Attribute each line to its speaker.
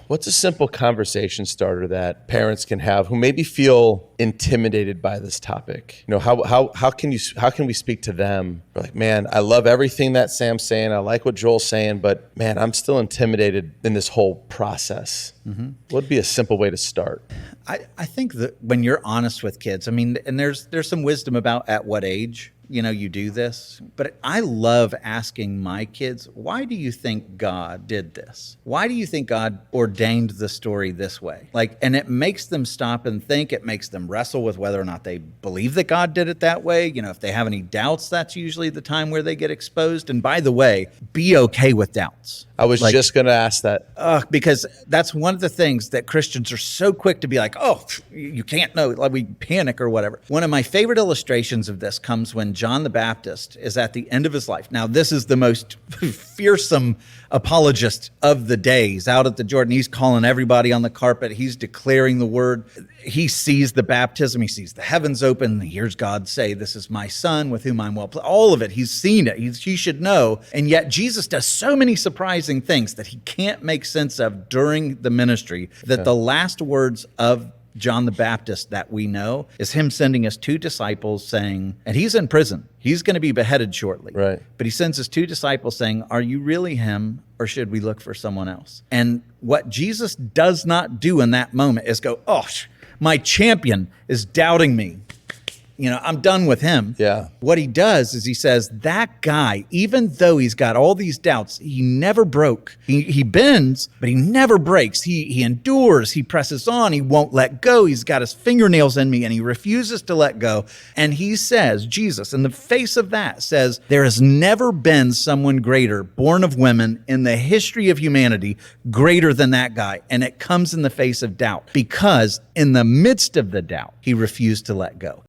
Speaker 1: What's a simple conversation starter that parents can have who maybe feel intimidated by this topic? You know, how can we speak to them? We're like, man, I love everything that Sam's saying. I like what Joel's saying, but man, I'm still intimidated in this whole process. Mm-hmm. What would be a simple way to start?
Speaker 2: I think that when you're honest with kids, I mean, and there's some wisdom about at what age, you know, you do this, but I love asking my kids, why do you think God did this? Why do you think God ordained the story this way? Like, and it makes them stop and think. It makes them wrestle with whether or not they believe that God did it that way. You know, if they have any doubts, that's usually the time where they get exposed. And by the way, be okay with doubts.
Speaker 1: I was just going to ask that.
Speaker 2: Because that's one of the things that Christians are so quick to be like, oh, you can't know, like we panic or whatever. One of my favorite illustrations of this comes when John the Baptist is at the end of his life. Now, this is the most fearsome apologist of the days out at the Jordan. He's calling everybody on the carpet. He's declaring the word. He sees the baptism. He sees the heavens open. He hears God say, this is my son with whom I'm well pleased. All of it. He's seen it. He should know. And yet Jesus does so many surprising things that he can't make sense of during the ministry that the last words of John the Baptist that we know is him sending his two disciples saying, and he's in prison. He's going to be beheaded shortly.
Speaker 1: Right.
Speaker 2: But he sends his two disciples saying, are you really him or should we look for someone else? And what Jesus does not do in that moment is go, oh, my champion is doubting me. You know, I'm done with him.
Speaker 1: Yeah.
Speaker 2: What he does is he says, that guy, even though he's got all these doubts, he never broke. He bends, but he never breaks. He endures. He presses on. He won't let go. He's got his fingernails in me, and he refuses to let go. And he says, Jesus, in the face of that, says, there has never been someone greater, born of women, in the history of humanity, greater than that guy. And it comes in the face of doubt, because in the midst of the doubt, he refused to let go.